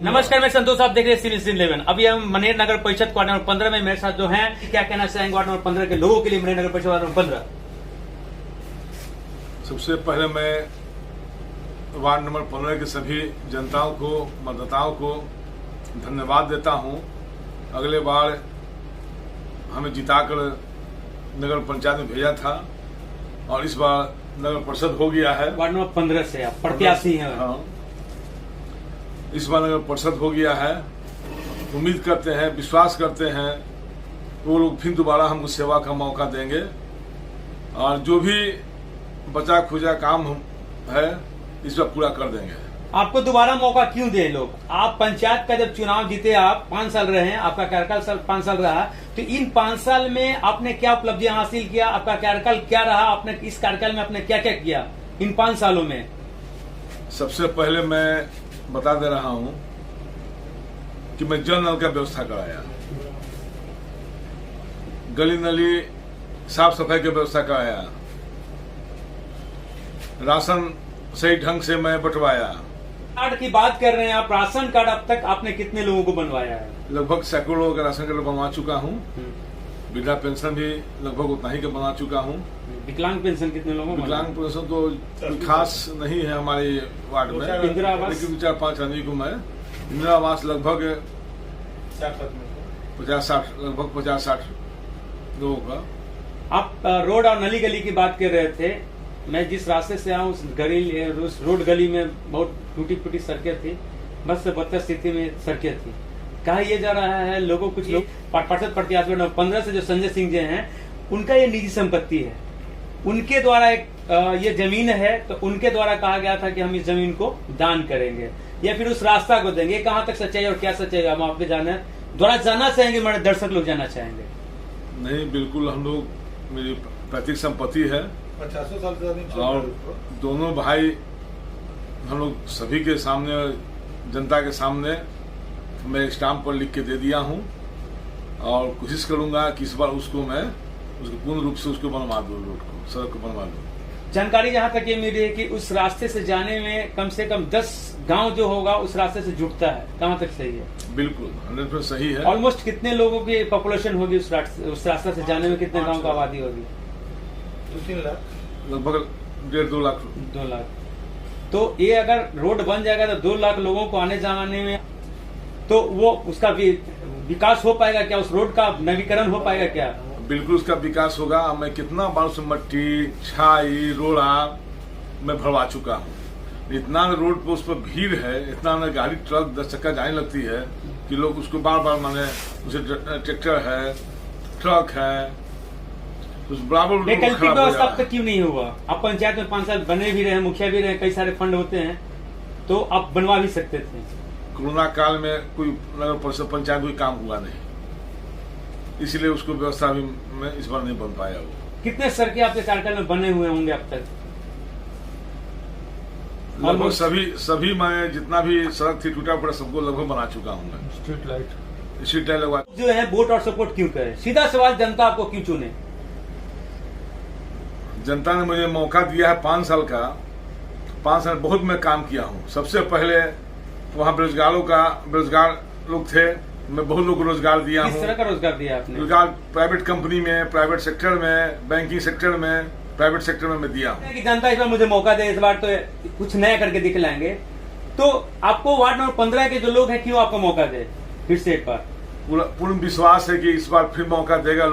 नमस्कार, मैं संतोष, आप देख रहे हैं सीनियर 11। अभी हम मनेर नगर परिषद वार्ड नंबर 15 में मेरे साथ जो हैं, क्या कहना चाहेंगे वार्ड नंबर 15 के लोगों के लिए, मनेर नगर परिषद वार्ड नंबर 15? सबसे पहले मैं वार्ड नंबर 15 के सभी जनताओं को, मतदाताओं को धन्यवाद देता हूं। अगले बार हमें जिताकर नगर पंचायत में भेजा था और इस बार नगर परिषद हो गया है। वार्ड नंबर 15 से आप प्रत्याशी हैं? हाँ, इस बार नगर परिषद हो गया है। उम्मीद करते हैं, विश्वास करते हैं वो लोग फिर दोबारा हमको सेवा का मौका देंगे और जो भी बचा खुचा काम है इस पर पूरा कर देंगे। आपको दोबारा मौका क्यों दे लोग? आप पंचायत का जब चुनाव जीते, आप 5 साल रहे हैं, आपका कार्यकाल 5 साल रहा, तो इन 5 साल में आपने क्या उपलब्धियां हासिल किया? आपका कार्यकाल क्या रहा? आपने इस कार्यकाल में आपने क्या क्या किया इन 5 सालों में? सबसे पहले मैं बता दे रहा हूं कि मैं जल नल का व्यवस्था कराया, गली नली साफ सफाई की व्यवस्था कराया, राशन सही ढंग से मैं बंटवाया। कार्ड की बात कर रहे हैं आप, राशन कार्ड अब तक आपने कितने लोगों को बनवाया है? लगभग सैकड़ों लोगों का राशन कार्ड बनवा चुका हूं। वृद्धा पेंशन भी लगभग उतना ही का बना चुका हूं। विकलांग पेंशन कितने लोगों को? विकलांग पेंशन तो खास नहीं है हमारे वार्ड में, इंदिरा आवास? लेकिन 4-5 आदमी को मैं इंदिरा आवास लगभग 50-60 लोगों का। आप रोड और नली गली की बात कर रहे थे। मैं जिस रास्ते से आऊँ उस रोड गली में बहुत टूटी फूटी सड़कें थी, बस से बदतर स्थिति में सड़कें थी। कहा यह जा रहा है लोगों, कुछ लोग पार्षद प्रत्याशी 15 से जो संजय सिंह जी हैं, उनका ये निजी संपत्ति है, उनके द्वारा एक ये जमीन है, तो उनके द्वारा कहा गया था कि हम इस जमीन को दान करेंगे या फिर उस रास्ता को देंगे। कहाँ तक सच्चाई और क्या सच्चाई हम आपके जानना चाहेंगे, मेरे दर्शक लोग जानना चाहेंगे। नहीं, बिल्कुल हम लोग, मेरी पैतृक संपत्ति है 50 साल से और दोनों भाई हम लोग सभी के सामने, जनता के सामने मैं स्टाम्प पर लिख के दे दिया हूं और कोशिश करूंगा कि इस बार उसको मैं पूर्ण रूप से उसको बनवा दूं, रोड को, सड़क को बनवा दूं। जानकारी जहां तक ये मिली है कि उस रास्ते से जाने में कम से कम 10 गांव जो होगा उस रास्ते से जुड़ता है। कहां तक सही है? बिल्कुल 100% सही है। ऑलमोस्ट कितने लोगों की पॉपुलेशन होगी उस रास्ते से जाने में? कितने गांव का आबादी होगी? 2-3 लाख, लगभग 1.5-2 लाख। 2 लाख। तो ये अगर रोड बन जाएगा तो 2 लाख लोगों को आने जाने में, तो वो उसका विकास हो पाएगा क्या? उस रोड का नवीकरण हो पाएगा क्या? बिल्कुल उसका विकास होगा। मैं कितना बार से मट्टी, छाई, रोड़ा मैं भरवा चुका हूँ। इतना रोड पर उस पर भीड़ है, इतना गाड़ी ट्रक 10 चक्का जाने लगती है कि लोग उसको बार बार, माने उसे ट्रैक्टर है, ट्रक है, उस बराबर वैकल्पिक व्यवस्था अब तक क्यों नहीं हुआ? आप पंचायत में 5 साल बने भी रहे, मुखिया भी रहे, कई सारे फंड होते हैं, तो आप बनवा भी सकते थे। कोरोना काल में कोई नगर परिषद पंचायत कोई काम हुआ नहीं, इसलिए उसको व्यवस्था भी में इस बार नहीं बन पाया। वो कितने सड़कें आपके कार्यकाल में बने हुए होंगे अब तक? लगभग सभी मैं जितना भी सड़क थी टूटा पड़ा सबको लगभग बना चुका हूँ मैं। स्ट्रीट लाइट लगवा जो है वोट और सपोर्ट क्यों करे? सीधा सवाल, जनता आपको क्यों चुने? जनता ने मुझे मौका दिया है 5 साल का। 5 साल बहुत मैं काम किया हूँ। सबसे पहले वहाँ बेरोजगार लोग थे, मैं बहुत लोग को रोजगार दिया हूँ। किस तरह का रोजगार दिया आपने? रोजगार प्राइवेट कंपनी में, प्राइवेट सेक्टर में, बैंकिंग सेक्टर में, प्राइवेट सेक्टर में मैं दिया हूँ। कि जनता इस बार मुझे मौका दे, इस बार तो कुछ नया करके दिखलाएंगे, तो आपको वार्ड नंबर 15 के जो लोग हैं क्यों आपको मौका दे? फिर से एक बार पूर्ण विश्वास है कि इस बार फिर मौका देगा लोग।